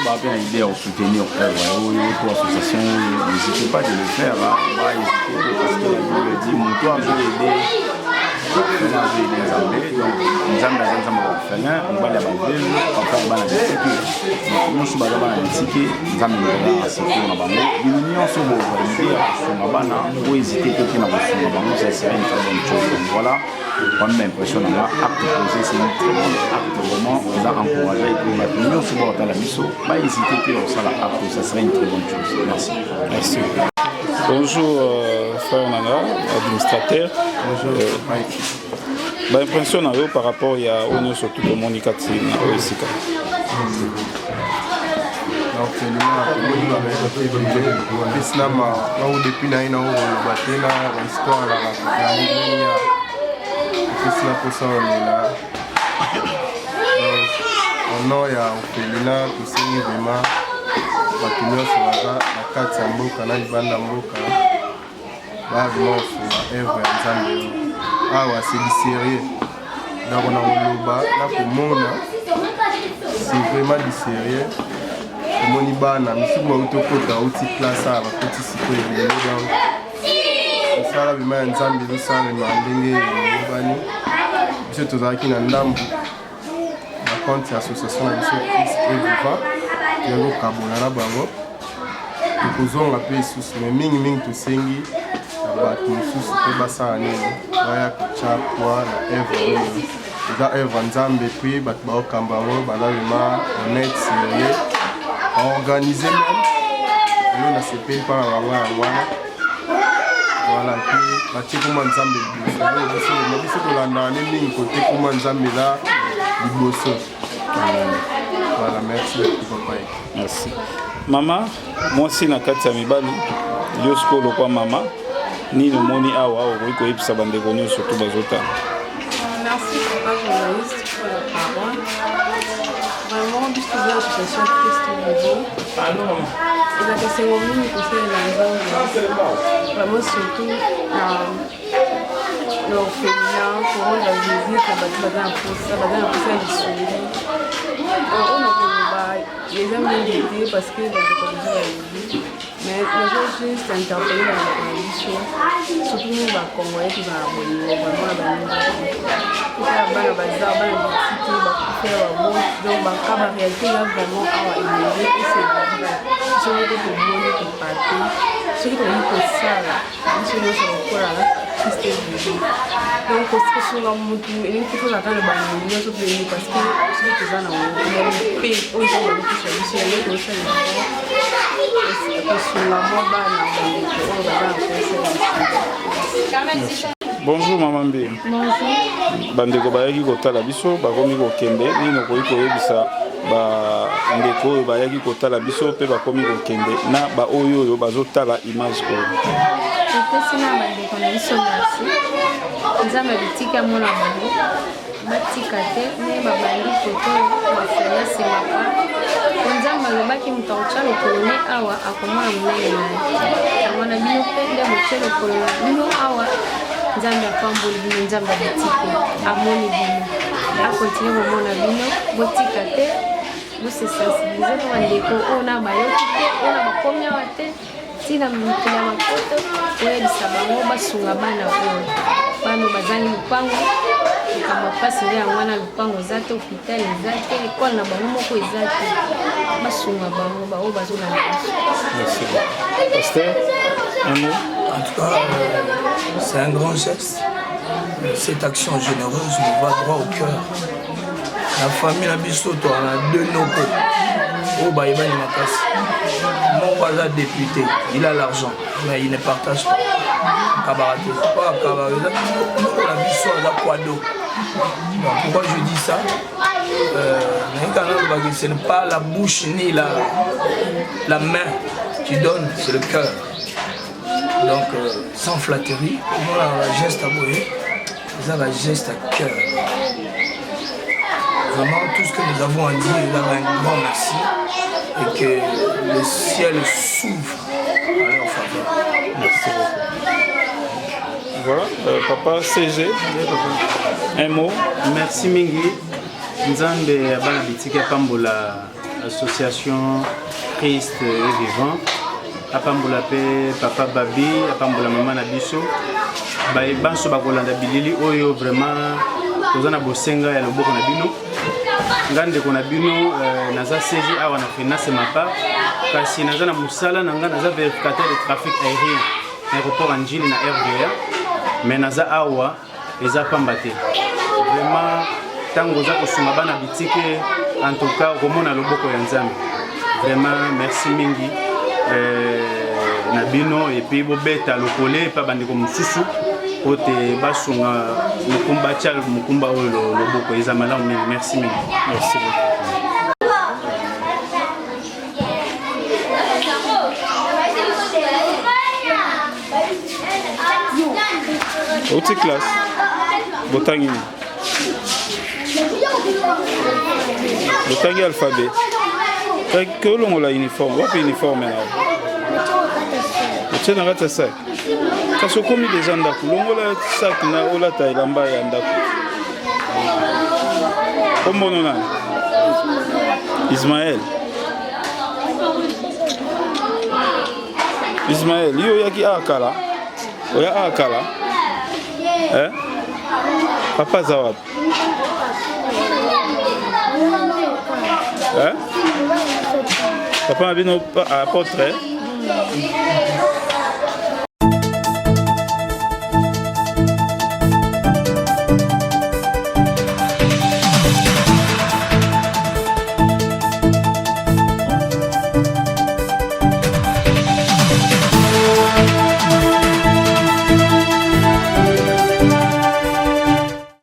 sommes bien l'idée à soutenir l'association, n'hésitez pas de le faire, on va hésiter parce que je le dis, mon toit peut aider nzambe aza nzambe ya orphelin mobali ya bavele papa ya bana bisike nyonso baza bana bisike nzambe nzela aseko na bango bino nyonso bovalide ya kosunga bana oezite te te na kosunga bango ça serait une très bonne chose donc voilà moi-même l'impression na nga acte posé c'est une très bonne acte vraiment oza encouragé et puis bato nyonso baotala biso baezite te osala acte ça serait une très bonne chose merci. Merci. Bonjour frère Nanga, administrateur. Bonjour. L'impression par rapport à Onyo surtout au Monikati na Oesika. Donc depuis na ina batela histoire la on a ya Opelina kusini vraiment batunyo sabaga na kati ya mboka na libanda mboka ba vraiment sur œuvre ya Nzambe awa c'est du sérieux donc on a oloba na komona c'est vraiment du sérieux komoni bana misuku bautokota uti classe aba koti siko ebele donc osala bima ya Nzambe ezosalema ndenge eyebani biso tozalaki na ndambu na compte ya association na biso Christ et Vivant yango kabola na bango tokozonga mpe lisusu me mingimingi tosengi na bato mosusu mpe basala nini baya kotya poi na œuvre oyo eza œuvre Nzambe puis bato baokamba yango baza vraiment honnête sérieux baorganize même oyo nasepeli mpa na bango yango wana voilà mpe batie koma Nzambe liboso biso tolandaka ne mingi kote koma Nzambe eza liboso. Voilà, merci papa. Merci. Maman, moi aussi na kati ya mibali yosko lokwa mama ni le moni awa o ko yebisa bande konyo surtout bazota. Merci papa journaliste pour la parole. Vraiment du studio association Christ Vivant. Il a passé au milieu pour faire la vraiment surtout l'orphelinat pour rendre la visite à Badin pour les gens viennent d'aider parce que dans le collège à l'église. Mais les gens juste interpellés dans la condition, surtout nous, les Congolais qui sont abonnés, vraiment la banane. Pour faire la bazar, la diversité, pour faire la bonne. Donc, la réalité là vraiment à élever et c'est vrai. Si on veut que le monde est parti, ceux qui ont eu que ça là, ils sont encore là. Donc, sur la moto, il faut attendre le banane, il faut payer parce que ceux qui sont en haut, ils payent aux gens qui sont ici, ils ont fait Bonjour maman B. Bonjour. Bandeko bayaki kotala biso bakomi kokende nino koyi koyebisa ba ndeko bayaki kotala biso pe bakomi kokende na ba oyo bazotala image ko. Sina bandeko na biso merci. Nzambe bitika mona bango. Batika te ne babandi koto bafanya semaka. Nzambe alobaki mutaucha lokolo ne awa akomona munene naye. Mwana bino pe nde moche lokolo bino awa Nzambe afamboli bino Nzambe bitike amoni bino. Akontinue komona bino botika te bose sensibiliser kwa ndeko ona bayoki te ona bakomi awa te. Tina mukila makoto oyebisa bango basunga bana oyo bano bazangi lupango kama pasi ya mwana lupango za te hôpital za te école na bango moko eza te basunga bango bao bazona Merci. Pasteur, un mot. En tout cas, c'est un grand geste. Cette action généreuse nous va droit au cœur. La famille a bisoto, on a deux noko. Oh, bah, il va y avoir mon voisin député, il a l'argent, mais il ne partage pas. Cabaraté, pas cabaret. Pourquoi je dis ça? Ce n'est pas la bouche ni la main qui donne, c'est le cœur. Donc, sans flatterie, on a un geste à boyer, on a un geste à cœur. Vraiment, tout ce que nous avons à dire, il a un grand merci et que le ciel s'ouvre à leur faveur. Merci beaucoup. Voilà, papa CG, un mot. Merci Mingi. Nzambe Abana Bitika Pambola, association Christ et Vivant. apambola pe papa babi apambola mama na biso banso bakolanda bilili oyo vraiment toza na bosenga ya loboko na bino nga ndeko na bino naza CG awa na finance mapa kasi naza na mosala na nga naza vérificateur de trafic aérien na aéroport ya Njili na RVA mais naza awa eza pamba te vraiment ntango oza kosunga bana bitike en tout cas okomona loboko ya Nzambe vraiment merci mingi na bino epuis bobeta lokole epa bandeko mosusu po te basunga mokumba tia mokumba oyo loboko eza malamu mingi merci mingi merci beaucoup. Autre classe botangi botangi alphabet que olongola uniforme wapi uniforme na otie na kati ya sac kasi okomi deja ndako longola sac na olata elamba ya ndako kombono nani Ismaël yo oyaki akala oya akala papa aza wapi papa na bino apôtre